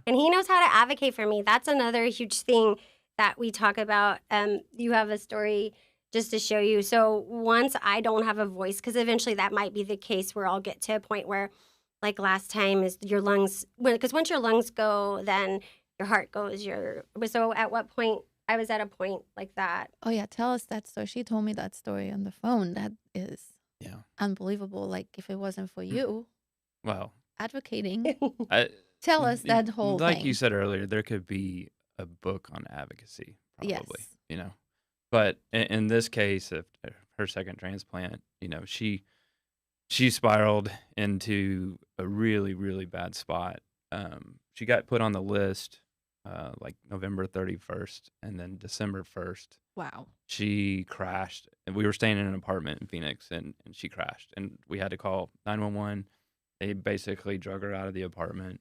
and he knows how to advocate for me. That's another huge thing that we talk about. You have a story just to show you. So once I don't have a voice, because eventually that might be the case where I'll get to a point where, like last time, is your lungs, because once your lungs go, then your heart goes. So at what point, I was at a point like that. Oh yeah, tell us that story. She told me that story on the phone. That is Yeah. unbelievable. Like if it wasn't for you Well, advocating, I, tell us that whole like you thing. said earlier, there could be a book on advocacy, probably, Yes. you know. But in this case, of her second transplant, you know, she spiraled into a really, really bad spot. She got put on the list like November 31st, and then December 1st, Wow. she crashed. And we were staying in an apartment in Phoenix, and she crashed. And we had to call 911. They basically drug her out of the apartment,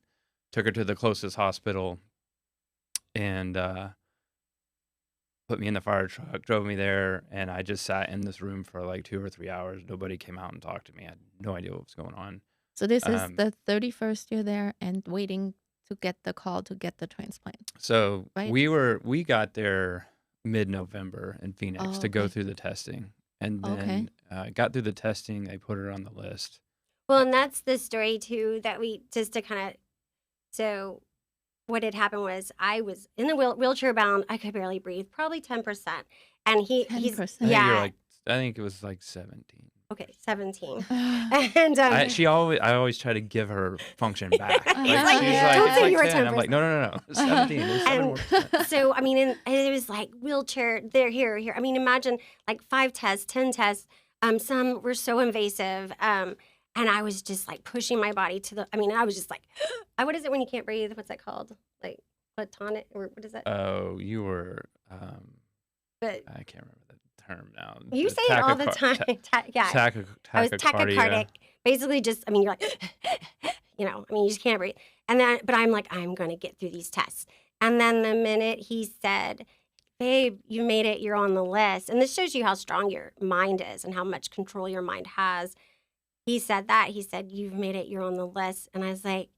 took her to the closest hospital, and put me in the fire truck, drove me there, and I just sat in this room for like 2 or 3 hours. Nobody came out and talked to me. I had no idea what was going on. So this is Um, the 31st you're there and waiting to get the call to get the transplant, so right? we got there mid-November in Phoenix Oh, to go okay. through the testing, and Okay. then got through the testing. They put her on the list. Well, and that's the story too that we just to kind of. So what had happened was I was in the wheelchair bound. I could barely breathe, probably 10%. And he's 10%. yeah, I think it was like 17. okay, 17. And I always try to give her function back. Like he's like, she's Yeah. like, don't it's say like you were 10. I'm 10%. like, no, 17. There's 7 more And percent. so I mean, and it was like wheelchair there, here. I mean, imagine like 5 tests, 10 tests. Some were so invasive. And I was just like pushing my body to the. I mean, I was just like, what is it when you can't breathe? What's that called? Like platonic or what is that? Oh, you were. But I can't remember the term now. you The say it all the time. Yeah, I was tachycardia. tachycardic. Basically, just I mean, you're like, I mean, you just can't breathe. And then, but I'm like, I'm going to get through these tests. And then the minute he said, "Babe, you made it. You're on the list," and this shows you how strong your mind is and how much control your mind has. He said that. He said, "You've made it. You're on the list." And I was like,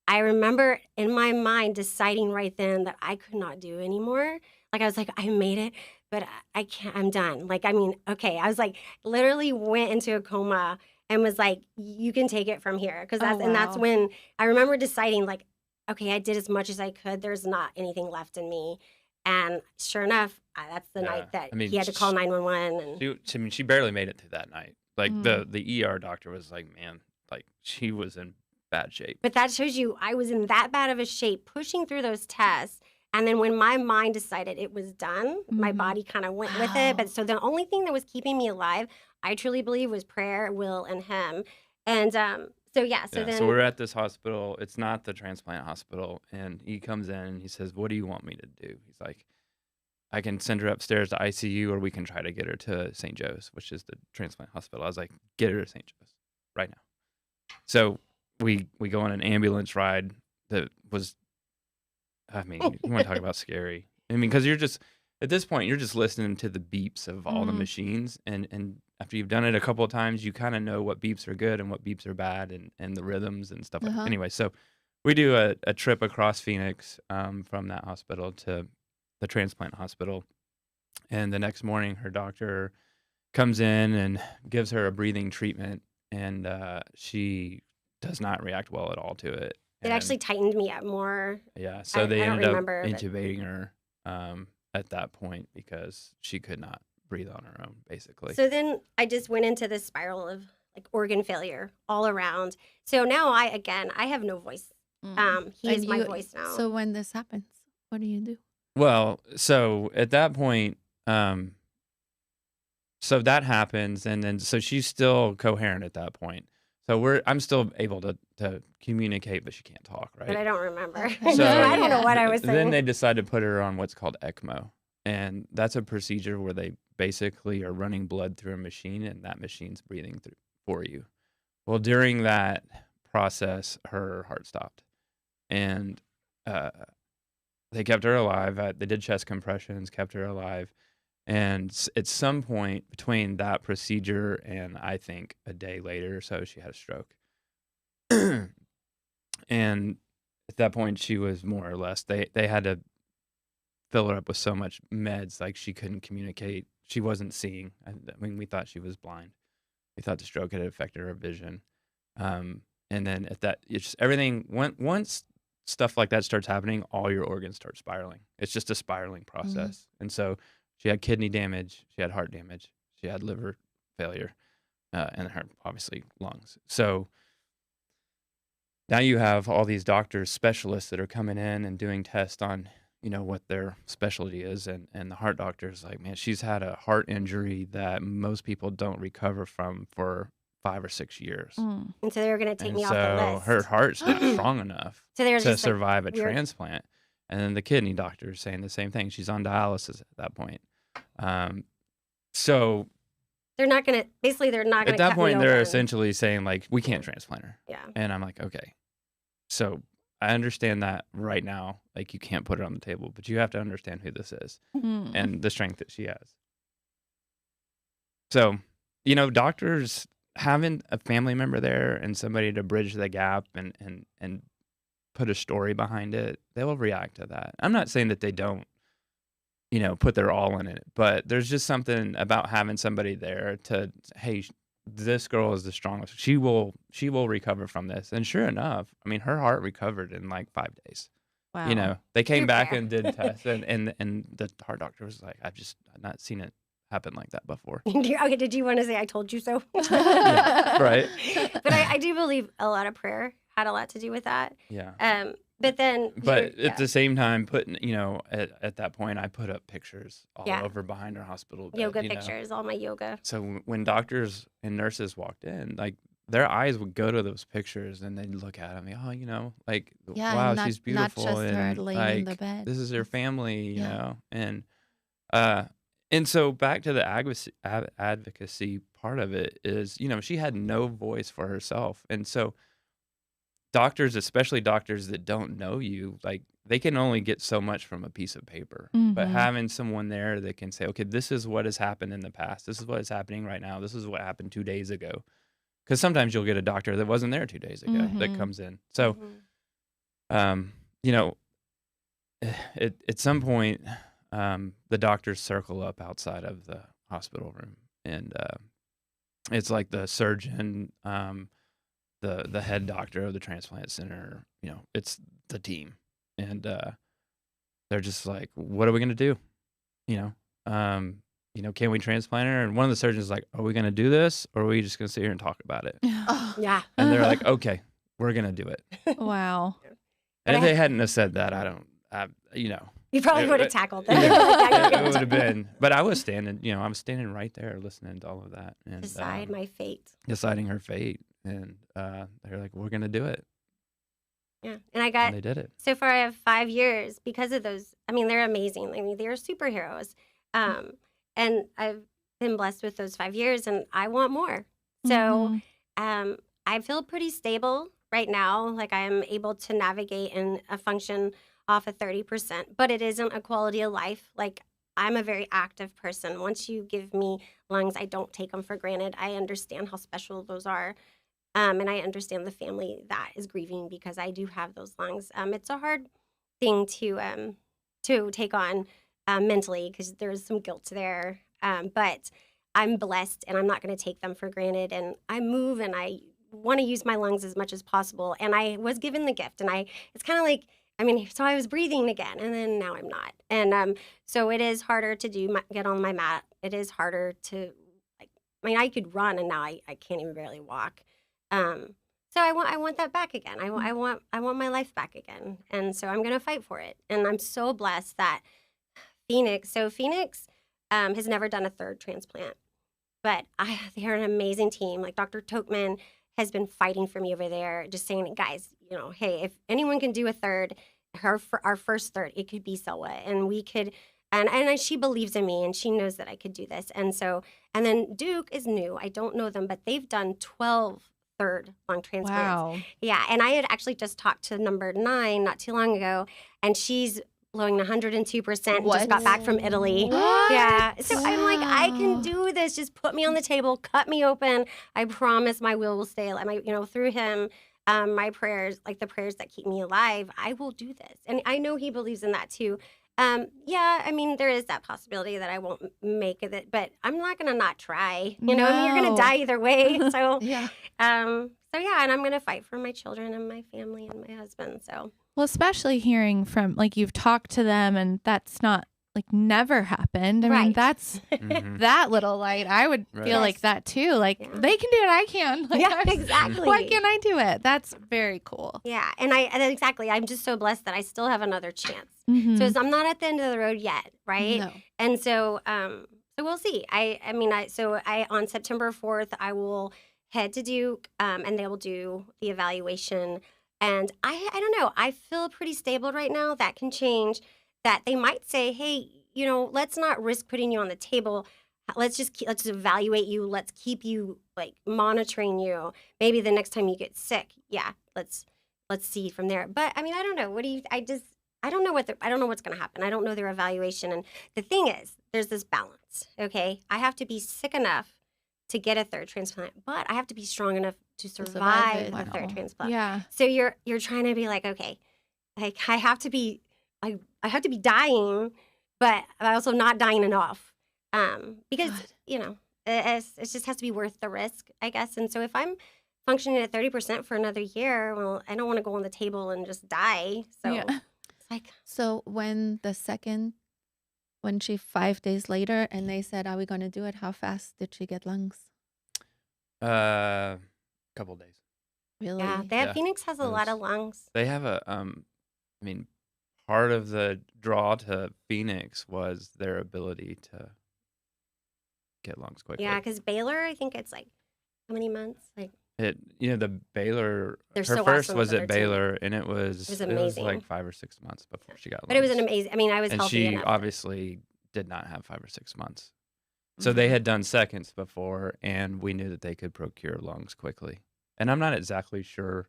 I remember in my mind deciding right then that I could not do anymore. Like I was like, I made it, but I can't. I'm done. Like I mean, okay. I was like, literally went into a coma and was like, you can take it from here, because Oh, that's wow. when I remember deciding like, okay, I did as much as I could. There's not anything left in me, and sure enough, that's the Yeah. night that I mean, he had to call 911. And she barely made it through that night. Like Mm. the ER doctor was like, man, like she was in bad shape. But that shows you I was in that bad of a shape pushing through those tests. And then when my mind decided it was done, my Mhm. body kind of went with it. Wow. But so the only thing that was keeping me alive, I truly believe, was prayer, will, and him. And so yeah, so Yeah, then so we're at this hospital. It's not the transplant hospital, and he comes in and he says, "What do you want me to do?" He's like, "I can send her upstairs to ICU, or we can try to get her to St. Joe's, which is the transplant hospital." I was like, "Get her to St. Joe's right now." So we go on an ambulance ride that was, I mean, you want to talk about scary. I mean, because you're just at this point, you're just listening to the beeps of all the Mm. machines, and after you've done it a couple of times, you kind of know what beeps are good and what beeps are bad, and the rhythms and stuff like that. Uh-huh. Anyway, so we do a trip across Phoenix from that hospital to the transplant hospital, and the next morning, her doctor comes in and gives her a breathing treatment, and she does not react well at all to it. it actually tightened me up more. Yeah, so they I don't ended up remember, but intubating her at that point because she could not breathe on her own, basically. so then I just went into this spiral of like organ failure all around. So now I have no voice. He And is my voice now. So when this happens, what do you do? Well, so at that point, so that happens, and then so she's still coherent at that point. So I'm still able to communicate, but she can't talk, but right? I don't remember. So I don't know what I was saying. Then they decide to put her on what's called ECMO, and that's a procedure where they basically are running blood through a machine, and that machine's breathing through for you. Well, during that process, her heart stopped, and they kept her alive. They did chest compressions, kept her alive, and at some point between that procedure and I think a day later or so, she had a stroke. And at that point, she was more or less, they had to fill her up with so much meds, like she couldn't communicate. She wasn't seeing. I mean, we thought she was blind. We thought the stroke had affected her vision. And then it's just everything, once stuff like that starts happening, all your organs start spiraling. It's just a spiraling process. And so she had kidney damage, she had heart damage, she had liver failure, and her, obviously, lungs. So now you have all these doctors, specialists that are coming in and doing tests on, what their specialty is. And the heart doctor's like, man, she's had a heart injury that most people don't recover from for 5 or 6 years. Mm. And so they were going to take And me off the so list. her heart's not strong enough So they were to just survive a weird. transplant. And then the kidney doctor is saying the same thing. She's on dialysis at that point. So They're not going to, basically, they're not going at to that cut point, me they're open. essentially saying, like, we can't transplant her. Yeah. And I'm like, okay. So I understand that right now, like, you can't put it on the table, but you have to understand who this is Mm. and the strength that she has. So, doctors having a family member there and somebody to bridge the gap and put a story behind it, they will react to that. I'm not saying that they don't, put their all in it, but there's just something about having somebody there to, hey, this girl is the strongest. She will recover from this. And sure enough, I mean, her heart recovered in like 5 days. Wow. They came You're back fair. and did tests, and the heart doctor was like, I've not seen it happen like that before. Okay, did you want to say I told you so? Yeah, right. But I do believe a lot of prayer had a lot to do with that. Yeah. But then, But at the same time, putting, at that point, I put up pictures all Yeah. over behind her hospital bed, yoga pictures, all my yoga. So when doctors and nurses walked in, like, their eyes would go to those pictures and they'd look at them, like, Yeah, wow, and she's not beautiful. just her And laying in the like, bed. this is her family, Yeah. And so back to the advocacy part of it is, she had no voice for herself. And so doctors, especially doctors that don't know you, like, they can only get so much from a piece of paper. But Mhm. having someone there that can say, okay, this is what has happened in the past. This is what is happening right now. This is what happened 2 days ago. Because sometimes you'll get a doctor that wasn't there 2 days ago that Mhm. comes in. So, Mhm. at some point, the doctors circle up outside of the hospital room, and it's like the surgeon, the head doctor of the transplant center. It's the team, and they're just like, "What are we gonna do? Can we transplant her?" And one of the surgeons is like, "Are we gonna do this, or are we just gonna sit here and talk about it?" Yeah. And they're like, "Okay, we're gonna do it." Wow. And if I- they hadn't have said that, You probably It- would have it- tackled yeah, them. it would have been. But I was standing, right there listening to all of that and Decide my fate. deciding her fate. And they're like, "We're gonna do it," Yeah. And I and got, they did it. so far I have 5 years because of those. I mean, they're amazing. I mean, they're superheroes. And I've been blessed with those 5 years, and I want more. So Mhm. I feel pretty stable right now. Like, I am able to navigate and function off of 30%, but it isn't a quality of life. Like, I'm a very active person. Once you give me lungs, I don't take them for granted. I understand how special those are. And I understand the family that is grieving because I do have those lungs. It's a hard thing to take on mentally because there's some guilt there. But I'm blessed, and I'm not going to take them for granted. And I move, and I want to use my lungs as much as possible. And I was given the gift, and it's kind of like, so I was breathing again, and then now I'm not. And so it is harder to get on my mat. It is harder to, I could run, and now I can't even barely walk. So I want that back again. I want my life back again. And so I'm going to fight for it. And I'm so blessed that Phoenix has never done a third transplant, but they're an amazing team. Like, Dr. Tokman has been fighting for me over there, just saying, guys, hey, if anyone can do a third, our first third, it could be Selwa, and we could. And she believes in me, and she knows that I could do this. And then Duke is new. I don't know them, but they've done 12 third lung transplants. Wow. Yeah, and I had actually just talked to number 9 not too long ago, and she's blowing 102%. What? Just got back from Italy. What? Yeah, so I'm like, I Wow. can do this. Just put me on the table, cut me open. I promise my will stay. Through him, my prayers, like the prayers that keep me alive, I will do this. And I know he believes in that too. Yeah, I mean, there is that possibility that I won't make it, but I'm not going to not try. You know, I mean, you're going to No. die either way. So, Yeah. so yeah, and I'm going to fight for my children and my family and my husband. So, Well, especially hearing from, like, you've talked to them and that's not, like, never happened. I mean, Right. that's Mhm. that little light. I would Right. feel like Yes. that too. Like, Yeah. they can do it, I can. Like, yeah, I'm- exactly. Why can't I do it? That's very cool. Yeah, and exactly. I'm just so blessed that I still have another chance. Mhm. So I'm not at the end of the road yet, right? No. And so, so we'll see. I mean, on September 4th, I will head to Duke, and they will do the evaluation. And I don't know. I feel pretty stable right now. That can change. That they might say, hey, you know, let's not risk putting you on the table. Let's just evaluate you. Let's keep you like monitoring you. Maybe the next time you get sick, yeah, let's see from there. But I mean, I don't know. What do you? I don't know I don't know what's going to happen. I don't know their evaluation. And the thing is, there's this balance. Okay, I have to be sick enough to get a third transplant, but I have to be strong enough to survive it. the Wow. third transplant. Yeah. So you're trying to be like, okay, like I have to be dying, but I'm also not dying enough. Because God. you know, it just has to be worth the risk, I guess. And so if I'm functioning at 30% for another year, well, I don't want to go on the table and just die. So Yeah. it's like, So when she 5 days later and they said, are we going to do it? How fast did she get lungs? Couple days. Really? yeah, Yeah. Phoenix has a It lot was- of lungs. They have a I mean, part of the draw to Phoenix was their ability to get lungs quickly. Yeah, because Baylor, I think it's like how many months? Like The Baylor. They're her so first awesome was with at their team. Baylor, and it was amazing. like 5 or 6 months before she got lungs. but it was an amazing. I mean, I was and healthy she enough. obviously did not have 5 or 6 months. So they had done seconds before, and we knew that they could procure lungs quickly. And I'm not exactly sure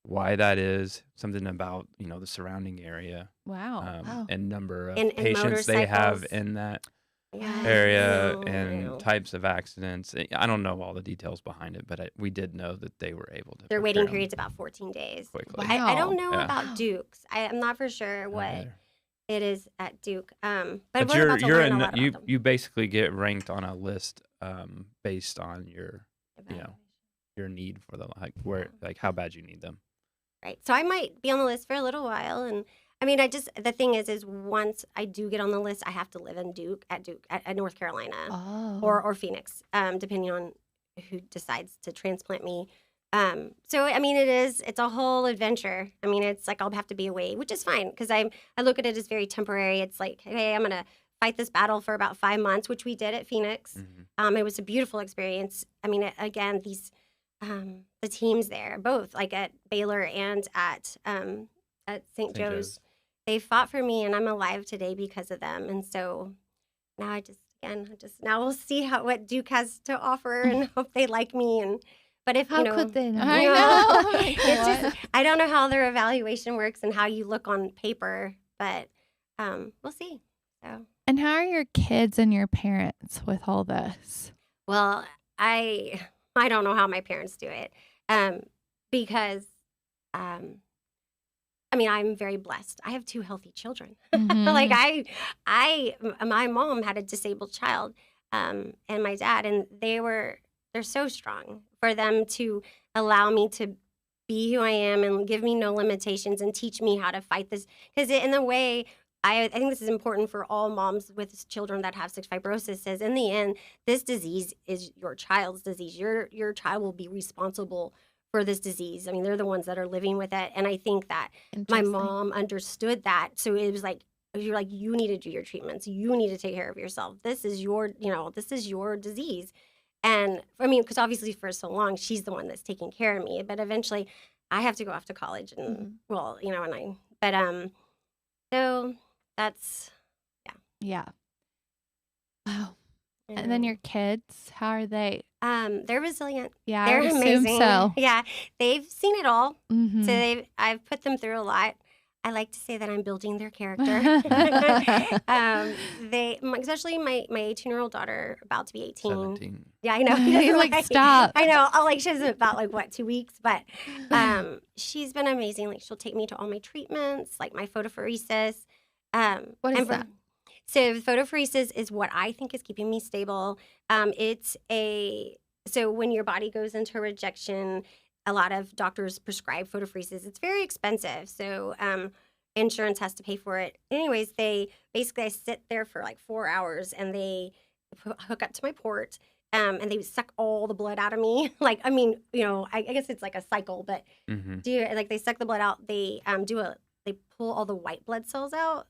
why that is. Something about the surrounding area, Wow. Wow. and number of And patients they have motorcycles. in that Yeah, area, I and know. types of accidents. I don't know all the details behind it, but we did know that they were able to. Their procure waiting them period's about 14 days. quickly. Wow. I don't know Yeah. about Duke's. I'm not for sure Not what either. it is at Duke. But But we're about to learn a lot you about them. you basically get ranked on a list based on your your need for the how bad you need them. Right. So I might be on the list for a little while. And I mean, the thing is once I do get on the list, I have to live in Duke, at North Carolina Oh. or Phoenix, depending on who decides to transplant me. So, I mean, it's a whole adventure. I mean, it's like I'll have to be away, which is fine because I look at it as very temporary. It's like, hey, I'm going to fight this battle for about 5 months, which we did at Phoenix. Mhm. It was a beautiful experience. I mean, again, the teams there, both like at Baylor and at St. Joe's, they fought for me, and I'm alive today because of them. And so now now we'll see what Duke has to offer, and hope they like me. But if How could they not? I I know. know. Like, It's what? just I don't know how their evaluation works and how you look on paper, but we'll see. So. And how are your kids and your parents with all this? Well, I don't know how my parents do it, because I mean, I'm very blessed. I have 2 healthy children. Mhm. Like my mom had a disabled child, and my dad, and they're so strong for them to allow me to be who I am and give me no limitations and teach me how to fight this. Because in a way, I think this is important for all moms with children that have cystic fibrosis. Is in the end, this disease is your child's disease. Your child will be responsible for this disease. I mean, they're the ones that are living with it. And I think that my Interesting. mom understood that. So it was like, you're like, you need to do your treatments. You need to take care of yourself. This is your disease. And I mean, because obviously for so long, she's the one that's taking care of me. But eventually I have to go off to college and so that's, Yeah. Wow. you And then know. your kids, how are they? They're resilient. Yeah, They're I would assume amazing. so. Yeah, they've seen it all. Mhm. So I've put them through a lot. I like to say that I'm building their character. Especially my 18-year-old daughter, about to be 18. 17. Yeah, I know. You're like, stop. I know. She's about like what, 2 weeks, but she's been amazing. Like she'll take me to all my treatments, like my photophoresis. What is that? So photophoresis is what I think is keeping me stable. So when your body goes into rejection, a lot of doctors prescribe photophoresis. It's very expensive, so insurance has to pay for it. Anyways, I sit there for like 4 hours, and they hook up to my port, and they suck all the blood out of me. Like, I mean, I guess it's like a cycle, but they suck the blood out. They pull all the white blood cells out,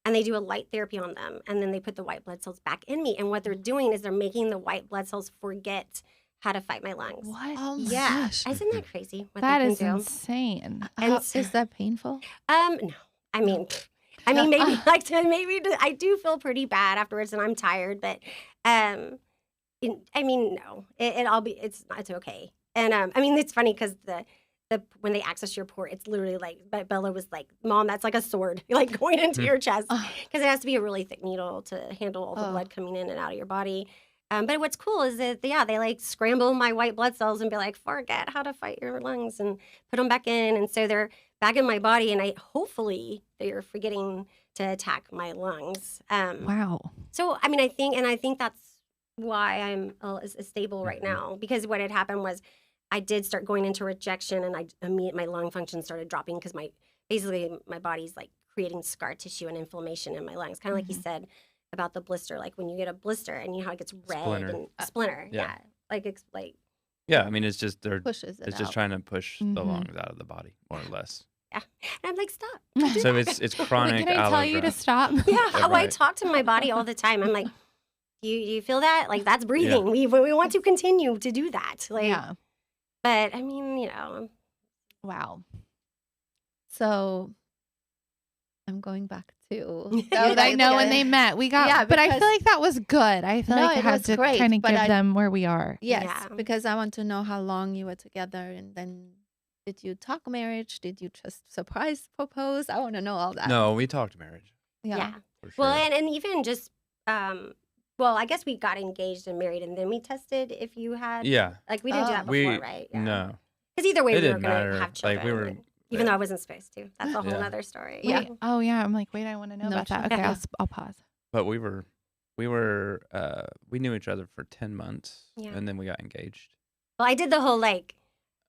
and they do a light therapy on them, and then they put the white blood cells back in me. And what they're doing is they're making the white blood cells forget how to fight my lungs. What? Oh my Yeah, gosh. isn't that crazy? What That they can is do? insane. And Is that painful? No. I mean, maybe I do feel pretty bad afterwards, and I'm tired. But, no. It's okay. And it's funny because when they access your port, it's literally like Bella was like, "Mom, that's like a sword, like going into your chest," because it has to be a really thick needle to handle all the blood coming in and out of your body. But what's cool is that, they like scramble my white blood cells and be like, forget how to fight your lungs, and put them back in. And so they're back in my body, and hopefully they're forgetting to attack my lungs. Wow. So, I think that's why I'm stable right now, because what had happened was I did start going into rejection, and my lung function started dropping because my body's like creating scar tissue and inflammation in my lungs. Kind of like you said about the blister, like when you get a blister and how it gets red and a splinter. Yeah. Yeah. It's just Pushes it it's just out. trying to push the lungs out of the body, more or less. Yeah. And I'm like, stop. So it's chronic. Can I tell you to stop? Yeah. I right. talk to my body all the time. I'm like, you feel that? Like, that's breathing. Yeah. We want to continue to do that. Like, Yeah. But Wow. So I'm going back to I know when they met, we got, but I feel like that was good. I feel like I had to kind of give them where we are. Yes, because I want to know how long you were together, and then did you talk marriage? Did you just surprise propose? I want to know all that. No, we talked marriage. Yeah. For sure. Well, and even just, I guess we got engaged and married, and then we tested if you had. Yeah. Like, we didn't do that before, right? Yeah. No. Because either way, It we were didn't going matter. to have children. Like, we were. Even though I wasn't supposed to. That's a whole other story. Yeah. Oh yeah. I'm like, wait, I want to know about that. Okay, I'll pause. But we knew each other for 10 months, and then we got engaged. Well, I did the whole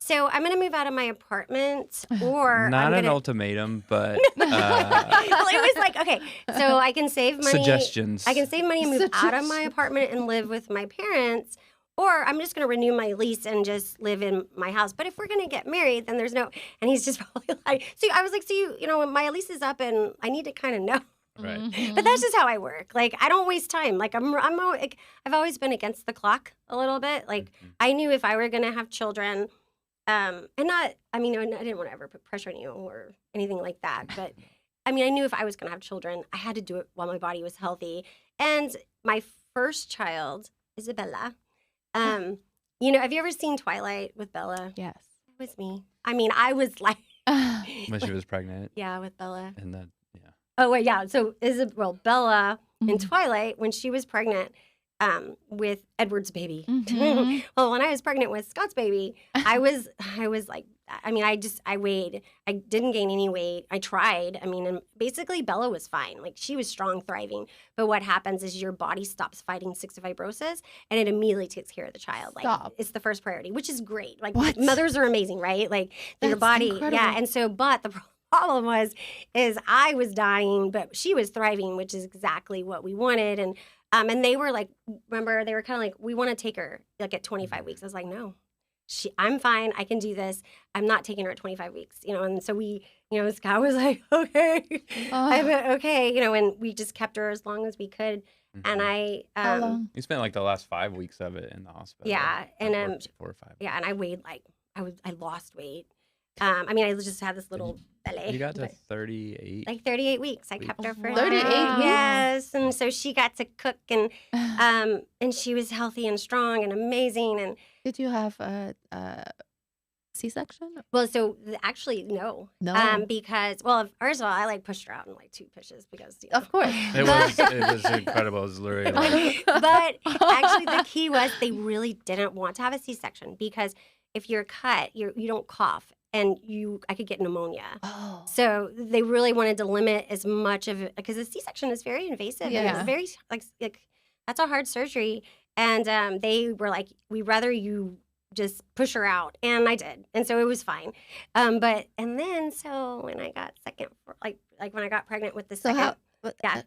so I'm going to move out of my apartment, or Not an ultimatum, but well, it was like, okay, so I can save money. Suggestions. I can save money and move out of my apartment and live with my parents, or I'm just going to renew my lease and just live in my house. But if we're going to get married, then there's no. And he's just probably like, so I was like, so my lease is up, and I need to kind of know. Right. But that's just how I work. Like, I don't waste time. Like, I've always been against the clock a little bit. Like, I knew if I were going to have children. I didn't want to ever put pressure on you or anything like that. But, I knew if I was going to have children, I had to do it while my body was healthy. And my first child, Isabella, have you ever seen Twilight with Bella? Yes. It was me. I was like. When she was pregnant. Yeah, with Bella. And then, yeah. Oh, wait, yeah. So, Bella in Twilight, when she was pregnant, with Edward's baby. Well, when I was pregnant with Scott's baby, I was like, I weighed. I didn't gain any weight. I tried. And basically Bella was fine. Like, she was strong, thriving. But what happens is your body stops fighting cystic fibrosis, and it immediately takes care of the child. Like, it's the first priority, which is great. Like, mothers are amazing, right? Like, your body. Incredible. Yeah. And so, but the problem is I was dying, but she was thriving, which is exactly what we wanted. And they were like, remember, they were kind of like, we want to take her like at 25 weeks. I was like, no, I'm fine. I can do this. I'm not taking her at 25 weeks, And so we, Scott was like, okay, okay, and we just kept her as long as we could. And How long? You spent like the last 5 weeks of it in the hospital. Yeah, and 4 or 5. Yeah, and I weighed I lost weight. I just had this little belly. You got to 38. Like 38 weeks. I kept her for 38 weeks? Yes, and so she got to cook, and she was healthy and strong and amazing. And Did you have C-section? Well, so actually, no. No. Because, well, first of all, I like pushed her out in like 2 pushes because, you know. Of course. It was incredible. It was literally like, But actually, the key was they really didn't want to have a C-section because if you're cut, you don't cough, and I could get pneumonia. Oh. So they really wanted to limit as much of it because a C-section is very invasive. Yeah. And it's very like that's a hard surgery, and they were like, we'd rather you just push her out, and I did, and so it was fine. So when I got when I got pregnant with the second,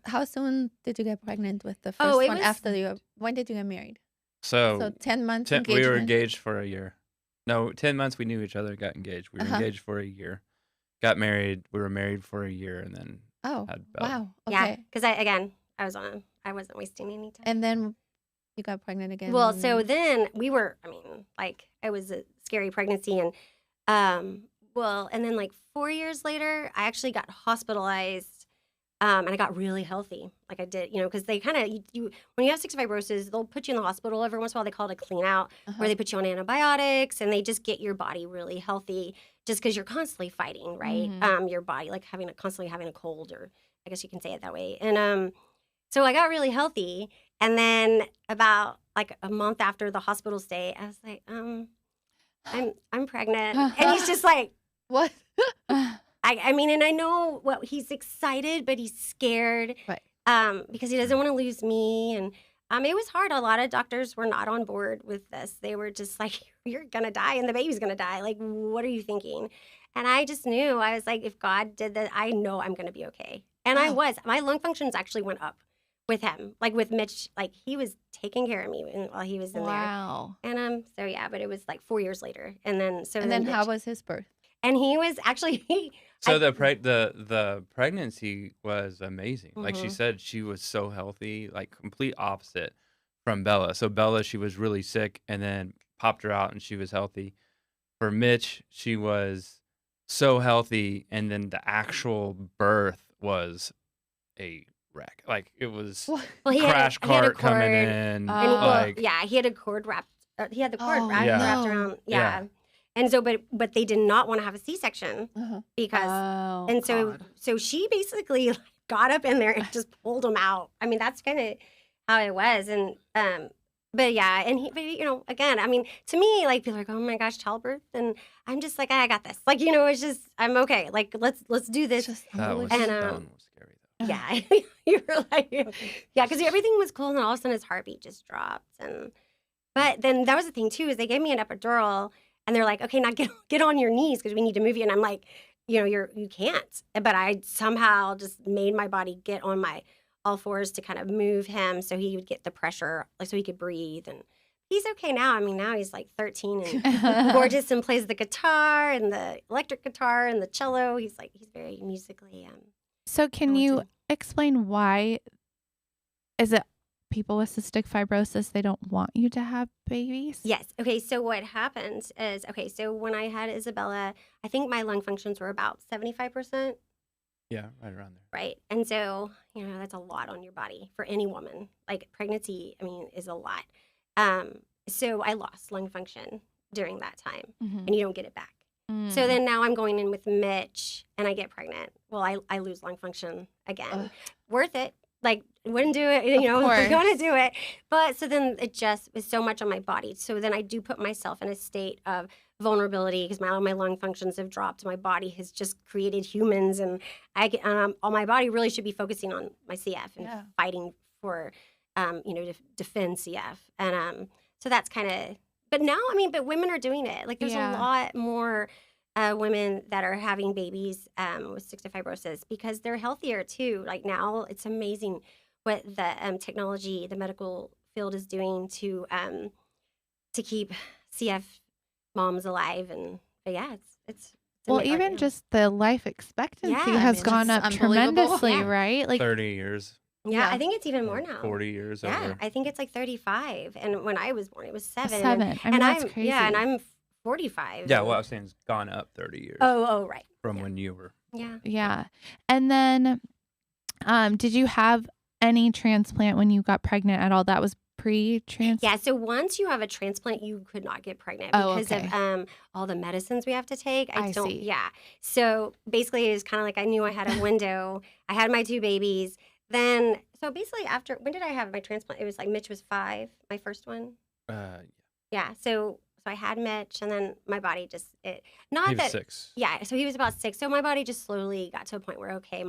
how soon did you get pregnant with the first Oh, it one was- when did you get married? so So 10 months we engagement. were engaged for a year. No, 10 months we knew each other, got engaged. We were engaged for a year, got married. We were married for a year, and then had Bella. Wow. yeah, Okay. because I wasn't wasting any time. And then you got pregnant again. Well, so then we were, it was a scary pregnancy. And, and then like 4 years later, I actually got hospitalized and I got really healthy. Like I did, because they kind of, when you have cystic fibrosis, they'll put you in the hospital every once in a while. They call it a clean out, where they put you on antibiotics and they just get your body really healthy just because you're constantly fighting, right? Your body, like constantly having a cold, or I guess you can say it that way. And, so I got really healthy, and then about like a month after the hospital stay, I was like, I'm pregnant, and he's just like, what? and I know he's excited, but he's scared, right? Because he doesn't want to lose me, and it was hard. A lot of doctors were not on board with this. They were just like, you're gonna die, and the baby's gonna die. Like, what are you thinking? And I just knew. I was like, if God did that, I know I'm gonna be okay. And I was. My lung functions actually went up with him, like with Mitch, like he was taking care of me while he was in there. Wow. And so yeah, but it was like 4 years later, and then how was his birth? And he was actually So the pregnancy was amazing. Like she said, she was so healthy, like complete opposite from Bella. So Bella, she was really sick, and then popped her out, and she was healthy. For Mitch, she was so healthy, and then the actual birth was a wreck. Like it was crash cart coming in. He had a cord wrapped. He had the cord wrapped around. Yeah. And so, but they did not want to have a C-section because, so she basically got up in there and just pulled him out. I mean, that's kind of how it was. And but again, to me, like people are like, oh my gosh, childbirth, and I'm just like, I got this. Like, it's just I'm okay. Like let's do this. That was scary though. Yeah, you were like, yeah, because everything was cool, and then all of a sudden his heartbeat just dropped. But then that was the thing too, is they gave me an epidural, and they're like, okay, now get on your knees because we need to move you. And I'm like, you can't. But I somehow just made my body get on my all fours to kind of move him so he would get the pressure, like so he could breathe. And he's okay now. Now he's like 13 and gorgeous and plays the guitar and the electric guitar and the cello. He's very musically. So can you explain why? Is it people with cystic fibrosis, they don't want you to have babies? Yes. Okay. So what happened is, so when I had Isabella, I think my lung functions were about 75%. Yeah, right around there. Right. And so, that's a lot on your body for any woman. Like pregnancy, is a lot. So I lost lung function during that time, and you don't get it back. So then now I'm going in with Mitch, and I get pregnant. Well, I lose lung function again. Worth it. Like, wouldn't do it, I'm going to do it. But so then it just is so much on my body. So then I do put myself in a state of vulnerability because my lung functions have dropped. My body has just created humans, and all my body really should be focusing on my CF and fighting for, to defend CF. And so that's kind of, but now, but women are doing it. Like there's a lot more women that are having babies with cystic fibrosis because they're healthier too. Like now it's amazing what the technology, the medical field is doing to keep CF moms alive. And but yeah, it's well, even just the life expectancy has gone up tremendously, right? Like 30 years. Yeah, I think it's even more now. 40 years. Yeah, over. I think it's like 35. And when I was born, it was 7. That's crazy. Yeah, and I'm 45. Yeah, what I was saying is gone up 30 years. Oh, right. From when you were. Yeah. Yeah. And then did you have any transplant when you got pregnant at all? That was pre-transplant? Yeah, so once you have a transplant, you could not get pregnant Oh, because okay. of all the medicines we have to take. I don't. see. Yeah. So basically, it was kind of like I knew I had a window. I had my 2 babies. Then, so basically, after when did I have my transplant? It was like Mitch was 5, my first one. Yeah. So I had Mitch, and then my body just not he was that. 6. Yeah, so he was about 6. So my body just slowly got to a point where, okay.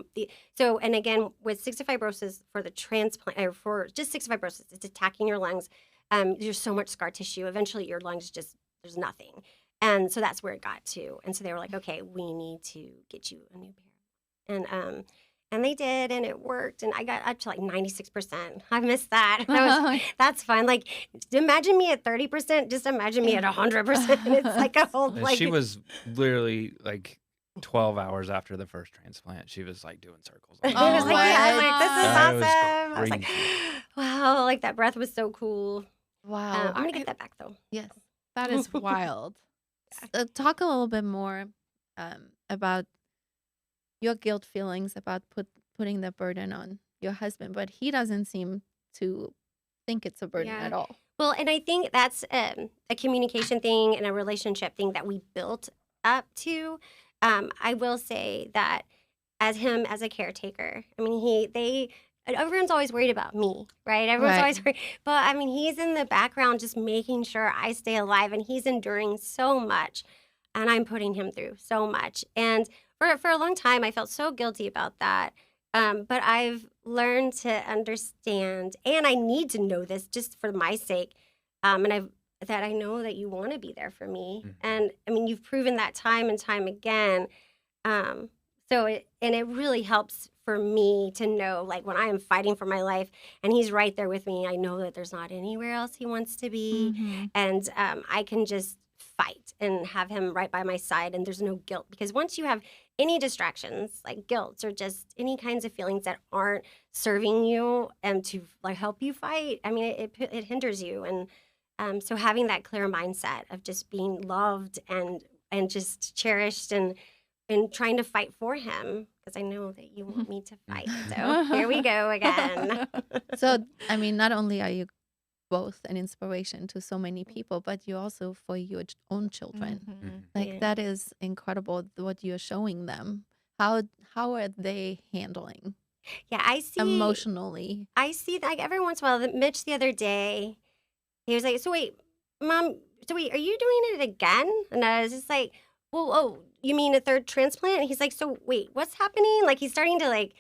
So, and again, with cystic fibrosis for the transplant, or for just cystic fibrosis, it's attacking your lungs. There's so much scar tissue. Eventually, your lungs there's nothing. And so that's where it got to. And so they were like, okay, we need to get you a new pair. And they did, and it worked. And I got up to like 96%. I missed that. That's fun. Like, imagine me at 30%. Just imagine me at 100%. It's like a whole like. She was literally like 12 hours after the first transplant. She was like doing circles. I was like, yeah, I was like, this is That was awesome. I was like, crazy. wow, like that breath was so cool. Wow. I'm gonna get that back though. Yes. That is wild. Talk a little bit more about your guilt feelings about putting the burden on your husband, but he doesn't seem to think it's a burden Yeah. at all. Well, and I think that's a communication thing and a relationship thing that we built up to. I will say that as a caretaker, I mean, everyone's always worried about me, right? Everyone's Right. always worried. But I mean, he's in the background just making sure I stay alive, and he's enduring so much, and I'm putting him through so much. And for a long time, I felt so guilty about that. But I've learned to understand, and I need to know this just for my sake. And I know that you want to be there for me. Mhm. And I mean, you've proven that time and time again. It really helps for me to know, like, when I am fighting for my life and he's right there with me, I know that there's not anywhere else he wants to be. Mhm. And I can just fight and have him right by my side, and there's no guilt. Because once you have any distractions, like guilt or just any kinds of feelings that aren't serving you and to like help you fight, I mean, it hinders you. And so having that clear mindset of just being loved and just cherished and trying to fight for him, because I know that you want me to fight. So here we go again. So, I mean, not only are you both an inspiration to so many people, but you also for your own children. Mhm. Like Yeah. that is incredible what you're showing them. How are they handling Yeah, I see. emotionally? I see, like, every once in a while, Mitch the other day, he was like, so wait, Mom, are you doing it again? And I was just like, well, oh, you mean a 3rd transplant? And he's like, so wait, what's happening? Like, he's starting to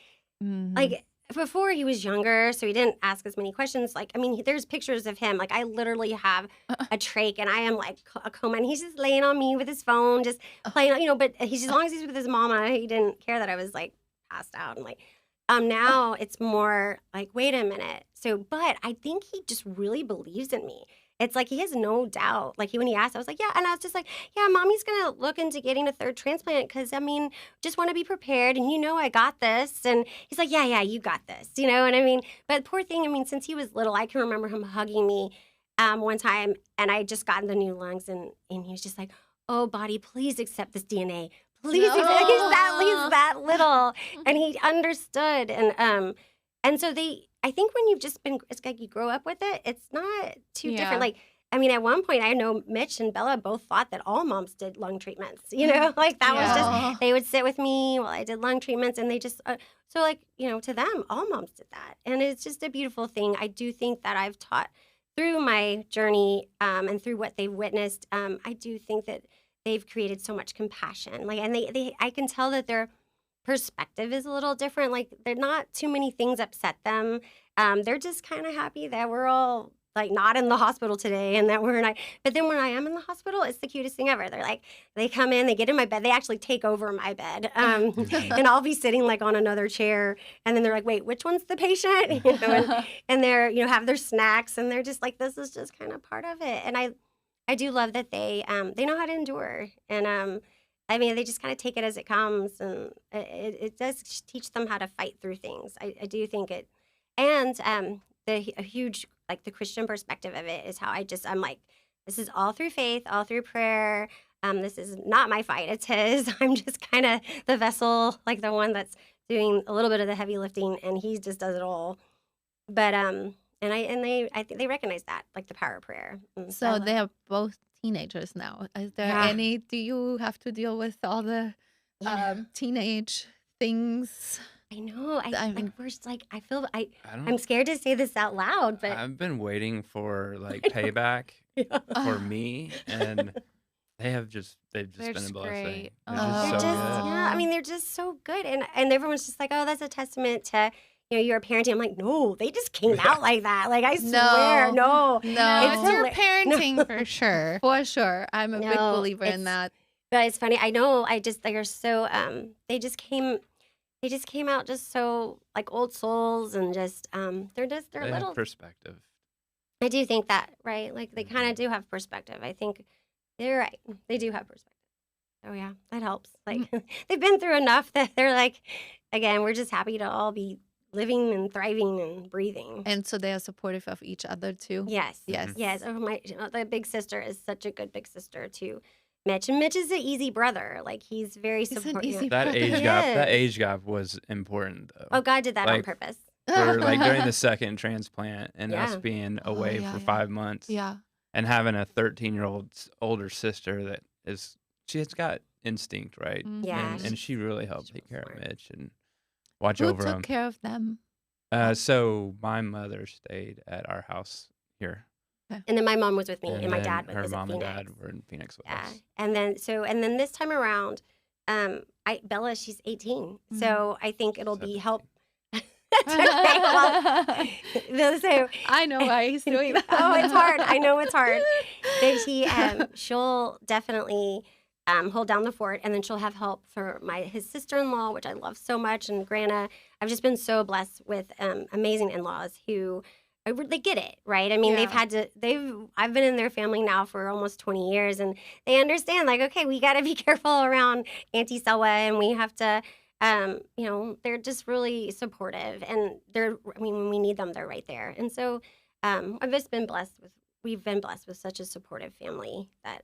Mhm. like, before he was younger, so he didn't ask as many questions. Like, I mean, there's pictures of him. Like, I literally have a trach, and I am like a coma, and he's just laying on me with his phone, just playing, but he's, as long as he's with his mama, he didn't care that I was like passed out. And like, now it's more like, wait a minute. So, but I think he just really believes in me. It's like he has no doubt. Like when he asked, I was like, yeah. And I was just like, yeah, Mommy's going to look into getting a 3rd transplant because, I mean, just want to be prepared. And I got this. And he's like, yeah, you got this. You know what I mean? But poor thing, I mean, since he was little, I can remember him hugging me one time. And I just gotten the new lungs. And he was just like, oh, body, please accept this DNA. Please accept. Like, he's that little. And he understood. And so I think when you've just been, it's like you grow up with it, it's not too Yeah. different. Like, I mean, at one point, I know Mitch and Bella both thought that all moms did lung treatments, like that was Yeah. just, they would sit with me while I did lung treatments, and they just, so like, to them, all moms did that. And it's just a beautiful thing. I do think that I've taught through my journey and through what they've witnessed, I do think that they've created so much compassion. Like, and I can tell that their perspective is a little different. Like, they're not too many things upset them. They're just kind of happy that we're all like not in the hospital today and that we're not. But then when I am in the hospital, it's the cutest thing ever. They're like, they come in, they get in my bed, they actually take over my bed. And I'll be sitting like on another chair, and then they're like, wait, which one's the patient? And they're, have their snacks, and they're just like, this is just kind of part of it. And I do love that they know how to endure. And I mean, they just kind of take it as it comes, and it does teach them how to fight through things. I do think it, and a huge, like, the Christian perspective of it is how I'm like, this is all through faith, all through prayer. This is not my fight, it's his. I'm just kind of the vessel, like the one that's doing a little bit of the heavy lifting, and he just does it all. But and And I think they recognize that, like the power of prayer. And So I they are both teenagers now. Is there Yeah. any? Do you have to deal with all the know. teenage things? I know. I mean- like we're just like I feel I don't. I'm scared to say this out loud, but I've been waiting for like I know. payback yeah. for me, and they've just They're been a just blessing. great. They're Oh. just They're so just good. yeah. I mean, they're just so good, and everyone's just like, oh, that's a testament to your parenting. I'm like, no, they just came out like that. Like I swear, no. No, No, it's your hila- parenting for sure. for sure. I'm a big No, believer in it's- that. But it's funny. I know. They're so. They just came out just so like old souls, and just they're They little. have perspective. I do think that, right? Like they kind Mhm. of do have perspective. I think they're right. They do have perspective. Oh yeah, that helps. Like they've been through enough that they're like, again, we're just happy to all be living and thriving and breathing. And so they are supportive of each other too. Yes. Yes. Yes. Oh the big sister is such a good big sister to Mitch, and Mitch is an easy brother. Like he's very He's an supportive. easy That brother. age gap. That Yes. age gap was important though. Oh, God did that on Like, purpose. For like during the second transplant and us Yeah. being Oh, away yeah, for yeah. 5 months, Yeah. and having a 13-year-old older sister that she's got instinct, right? Mhm. Yeah. And she really helped she's take real care of smart. Mitch and watch Who over took him. care of them? So my mother stayed at our house here, And then my mom was with me, and my then dad her was at mom and Phoenix. dad were in Phoenix with Yeah, us. and then this time around, Bella, she's 18, so I think it'll be 17. help. That's okay. Well, so I know why he's doing that. oh, it's hard. I know it's hard. But she'll definitely hold down the fort, and then she'll have help for his sister-in-law, which I love so much, and Grana. I've just been so blessed with amazing in-laws who they get it, right? I mean, Yeah. I've been in their family now for almost 20 years, and they understand, like, okay, we got to be careful around Auntie Selwa, and we have to, they're just really supportive, and when we need them, they're right there. And so we've been blessed with such a supportive family that,